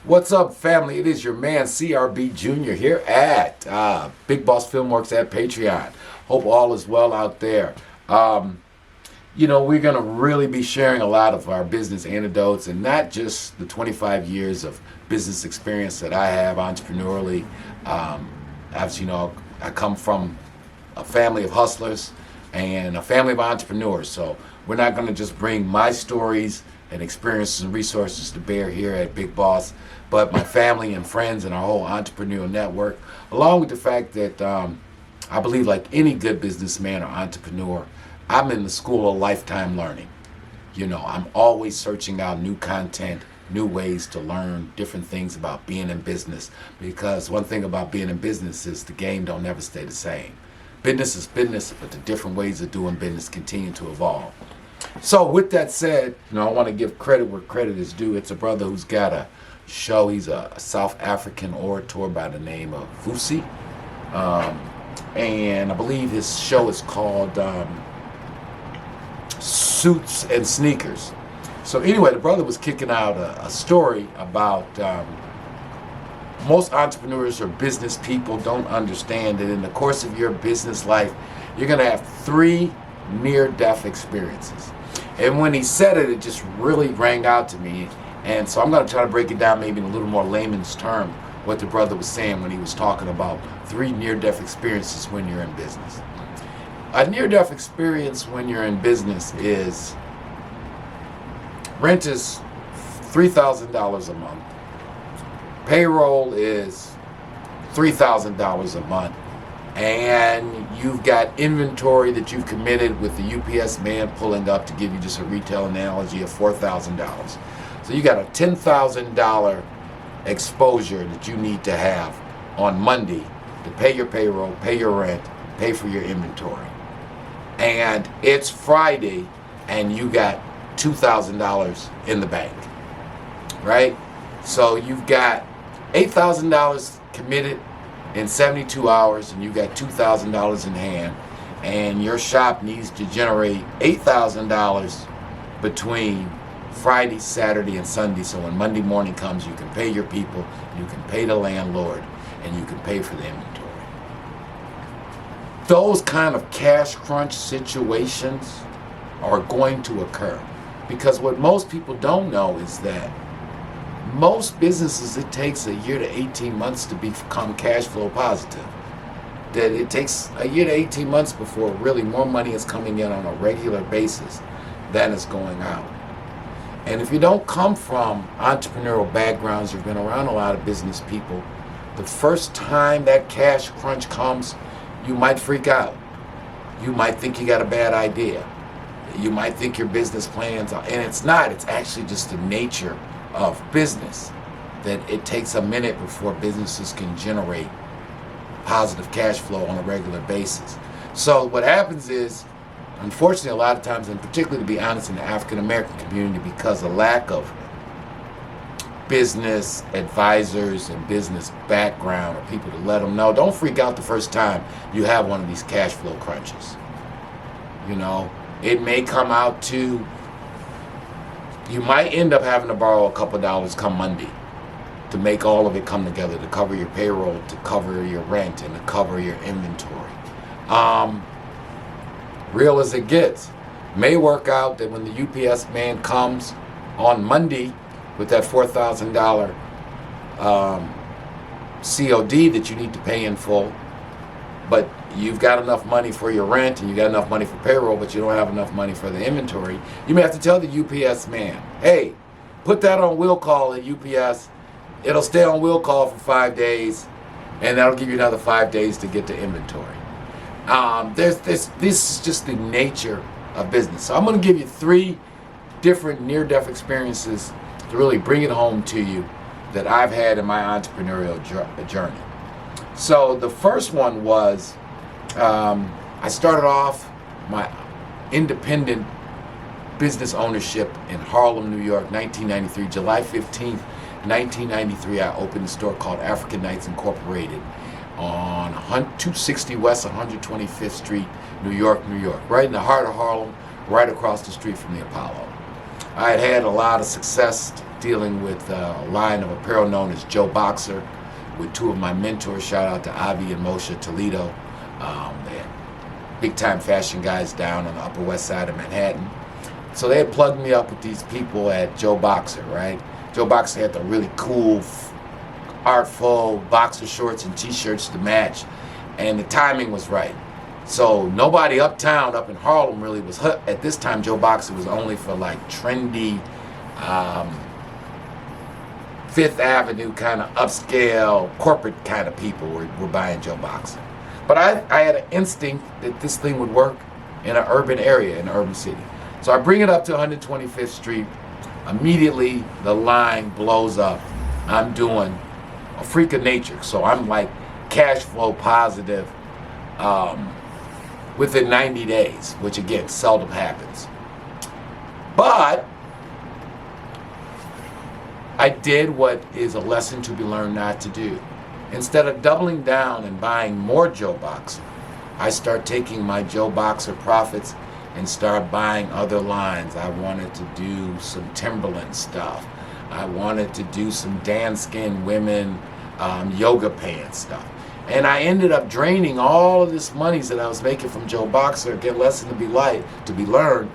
What's up, family? It is your man CRB Jr. here at Big Boss Filmworks at Patreon. Hope all is well out there. We're going to really be sharing a lot of our business anecdotes, and not just the 25 years of business experience that I have entrepreneurially. As you know, I come from a family of hustlers and a family of entrepreneurs, so we're not going to just bring my stories and experiences and resources to bear here at Big Boss, but my family and friends and our whole entrepreneurial network, along with the fact that I believe, like any good businessman or entrepreneur, I'm in the school of lifetime learning. I'm always searching out new content, new ways to learn different things about being in business, because one thing about being in business is the game don't never stay the same. Business is business, but the different ways of doing business continue to evolve. So with that said, I want to give credit where credit is due. It's a brother who's got a show. He's a South African orator by the name of Vusi. And I believe his show is called Suits and Sneakers. So anyway, the brother was kicking out a story about most entrepreneurs or business people don't understand that in the course of your business life, you're going to have 3 near-death experiences. And when he said it, it just really rang out to me. And so I'm going to try to break it down maybe in a little more layman's term, what the brother was saying when he was talking about 3 near-death experiences when you're in business. A near-death experience when you're in business is rent is $3,000 a month. Payroll is $3,000 a month. And you've got inventory that you've committed with the UPS man pulling up, to give you just a retail analogy, of $4,000. So you got a $10,000 exposure that you need to have on Monday to pay your payroll, pay your rent, pay for your inventory. And it's Friday and you got $2,000 in the bank, right? So you've got $8,000 committed in 72 hours, and you got $2,000 in hand, and your shop needs to generate $8,000 between Friday, Saturday, and Sunday, so when Monday morning comes, you can pay your people, you can pay the landlord, and you can pay for the inventory. Those kind of cash crunch situations are going to occur, because what most people don't know is that most businesses, it takes a year to 18 months to become cash flow positive. That it takes a year to 18 months before really more money is coming in on a regular basis than is going out. And if you don't come from entrepreneurial backgrounds, you've been around a lot of business people, the first time that cash crunch comes, you might freak out. You might think you got a bad idea. You might think your business plans are, and it's not. It's actually just the nature of business, that it takes a minute before businesses can generate positive cash flow on a regular basis. So what happens is, unfortunately, a lot of times, and particularly, to be honest, in the African American community, because of lack of business advisors and business background, or people to let them know, don't freak out the first time you have one of these cash flow crunches. It may come out to, you might end up having to borrow a couple dollars come Monday to make all of it come together, to cover your payroll, to cover your rent, and to cover your inventory. Real as it gets. May work out that when the UPS man comes on Monday with that $4,000 COD that you need to pay in full, but you've got enough money for your rent and you got enough money for payroll, but you don't have enough money for the inventory, you may have to tell the UPS man, hey, put that on will call at UPS. It'll stay on will call for 5 days, and that'll give you another 5 days to get the inventory. This is just the nature of business. So I'm going to give you 3 different near-death experiences to really bring it home to you that I've had in my entrepreneurial journey. So the first one was, I started off my independent business ownership in Harlem, New York, 1993, July 15th, 1993, I opened a store called African Nights Incorporated on 260 West 125th Street, New York, New York, right in the heart of Harlem, right across the street from the Apollo. I had had a lot of success dealing with a line of apparel known as Joe Boxer with two of my mentors. Shout out to Avi and Moshe Toledo. They're big-time fashion guys down on the Upper West Side of Manhattan. So they had plugged me up with these people at Joe Boxer, right? Joe Boxer had the really cool, artful boxer shorts and t-shirts to match, and the timing was right. So nobody uptown, up in Harlem, really was at this time. Joe Boxer was only for like trendy, Fifth Avenue kind of upscale, corporate kind of people were buying Joe Boxer. But I had an instinct that this thing would work in an urban area, in an urban city. So I bring it up to 125th Street. Immediately, the line blows up. I'm doing a freak of nature. So I'm like cash flow positive within 90 days, which again, seldom happens. But I did what is a lesson to be learned not to do. Instead of doubling down and buying more Joe Boxer, I start taking my Joe Boxer profits and start buying other lines. I wanted to do some Timberland stuff. I wanted to do some Dan-skin women yoga pants stuff. And I ended up draining all of this monies that I was making from Joe Boxer, again, lesson to be learned,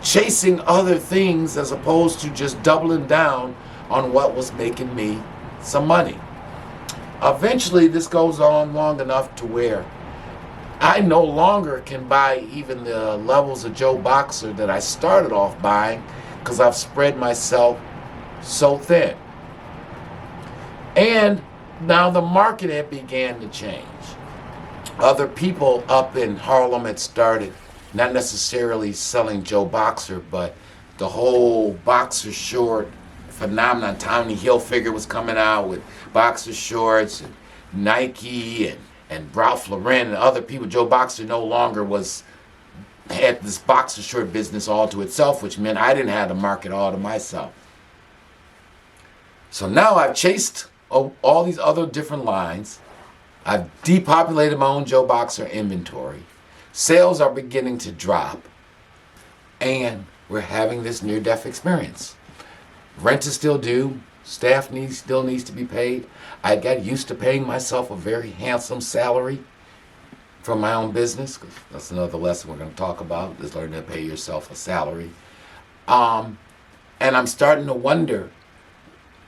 chasing other things as opposed to just doubling down on what was making me some money. Eventually, this goes on long enough to where I no longer can buy even the levels of Joe Boxer that I started off buying because I've spread myself so thin. And now the market had began to change. Other people up in Harlem had started not necessarily selling Joe Boxer, but the whole boxer short phenomenon. Tommy Hilfiger was coming out with boxer shorts, and Nike and Ralph Lauren and other people. Joe Boxer no longer had this boxer short business all to itself, which meant I didn't have the market all to myself. So now I've chased all these other different lines. I've depopulated my own Joe Boxer inventory. Sales are beginning to drop, and we're having this near-death experience. Rent is still due. Staff still needs to be paid. I got used to paying myself a very handsome salary from my own business. That's another lesson we're going to talk about, is learning to pay yourself a salary. And I'm starting to wonder,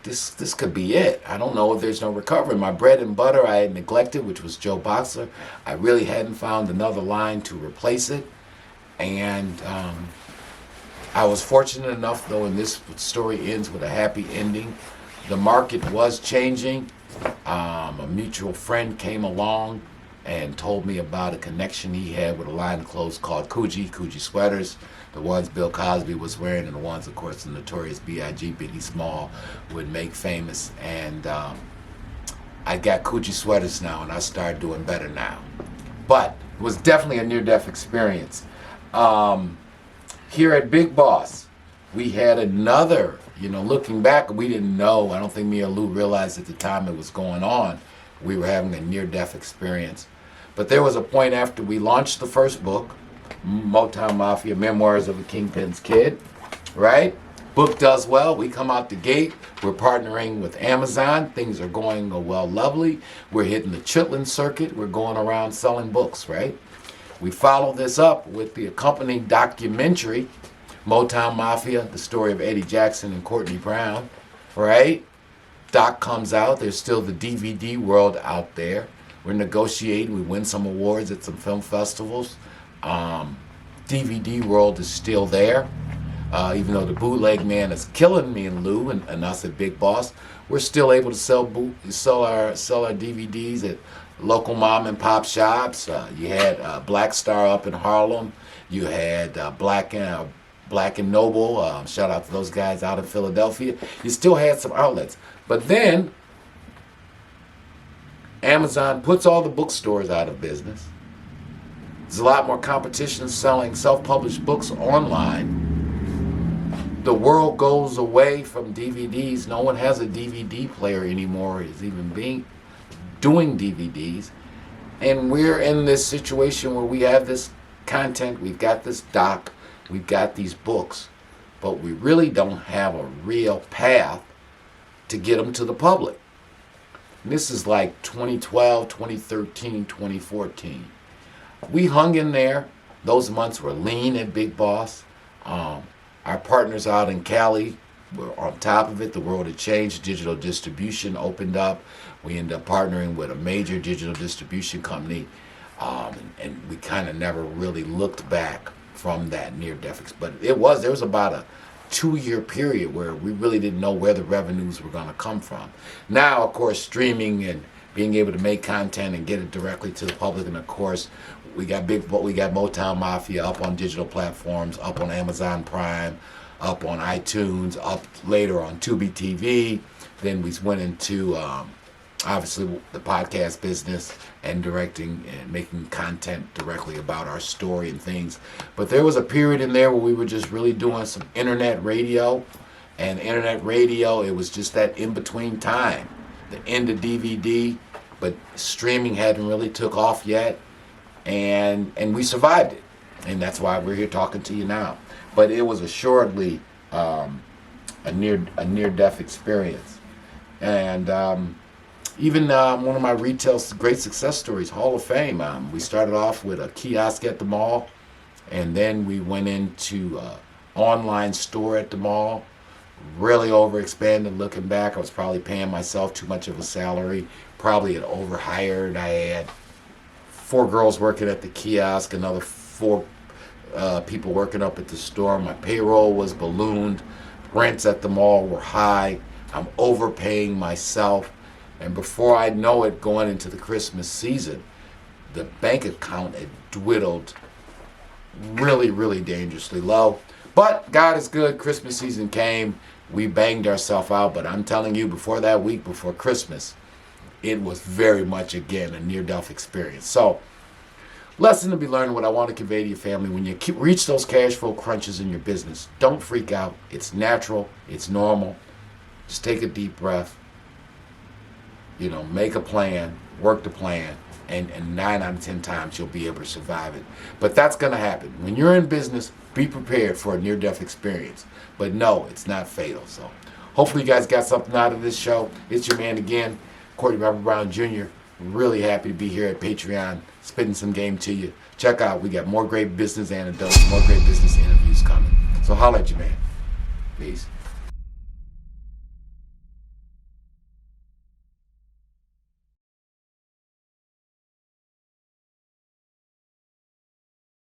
this could be it. I don't know if there's no recovery. My bread and butter I had neglected, which was Joe Boxer. I really hadn't found another line to replace it. And I was fortunate enough, though, and this story ends with a happy ending. The market was changing. A mutual friend came along and told me about a connection he had with a line of clothes called Coogee sweaters. The ones Bill Cosby was wearing, and the ones, of course, the notorious B.I.G. Biggie Small would make famous. And I got Coogee sweaters now, and I started doing better now. But it was definitely a near-death experience. Here at Big Boss, we had another, looking back, we didn't know, I don't think me or Lou realized at the time it was going on, we were having a near-death experience. But there was a point after we launched the first book, Motown Mafia, Memoirs of a Kingpin's Kid, right? Book does well. We come out the gate. We're partnering with Amazon. Things are going well, lovely. We're hitting the Chitlin circuit. We're going around selling books, right? We follow this up with the accompanying documentary, Motown Mafia, the story of Eddie Jackson and Courtney Brown, right? Doc comes out. There's still the DVD world out there. We're negotiating. We win some awards at some film festivals. DVD world is still there. Even though the bootleg man is killing me and Lou and us at Big Boss, we're still able to sell our DVDs at local mom and pop shops. You had Black Star up in Harlem. You had Black and Noble. Shout out to those guys out in Philadelphia. You still had some outlets. But then Amazon puts all the bookstores out of business. There's a lot more competition selling self-published books online. the world goes away from DVDs. No one has a DVD player anymore. Is even doing DVDs. And we're in this situation where we have this content, we've got this doc, we've got these books, but we really don't have a real path to get them to the public. And this is like 2012, 2013, 2014. We hung in there. Those months were lean at Big Boss. Our partners out in Cali were on top of it. The world had changed. Digital distribution opened up. We ended up partnering with a major digital distribution company, and we kind of never really looked back from that near-death experience. But there was about a 2-year period where we really didn't know where the revenues were going to come from. Now, of course, streaming and being able to make content and get it directly to the public, and of course, we got Motown Mafia up on digital platforms, up on Amazon Prime, up on iTunes, up later on Tubi TV. Then we went into obviously the podcast business and directing and making content directly about our story and things. But there was a period in there where we were just really doing some internet radio. And internet radio, it was just that in-between time, the end of DVD, but streaming hadn't really took off yet. And we survived it. And that's why we're here talking to you now. But it was assuredly a near-death experience. And even one of my retail great success stories, Hall of Fame. We started off with a kiosk at the mall, and then we went into an online store at the mall. Really overexpanded. Looking back, I was probably paying myself too much of a salary. Probably had overhired. I had 4 girls working at the kiosk, another 4 people working up at the store. My payroll was ballooned. Rents at the mall were high. I'm overpaying myself. And before I know it, going into the Christmas season, the bank account had dwindled really, really dangerously low. But God is good. Christmas season came. We banged ourselves out. But I'm telling you, before that week, before Christmas, it was very much, again, a near-death experience. So, lesson to be learned, what I want to convey to your family, when you reach those cash flow crunches in your business, don't freak out. It's natural. It's normal. Just take a deep breath. Make a plan, work the plan, and 9 out of 10 times you'll be able to survive it. But that's going to happen. When you're in business, be prepared for a near-death experience. But no, it's not fatal. So hopefully you guys got something out of this show. It's your man again, Courtney Brown Jr. Really happy to be here at Patreon, spitting some game to you. Check out, we got more great business anecdotes, more great business interviews coming. So holla at you, man. Peace.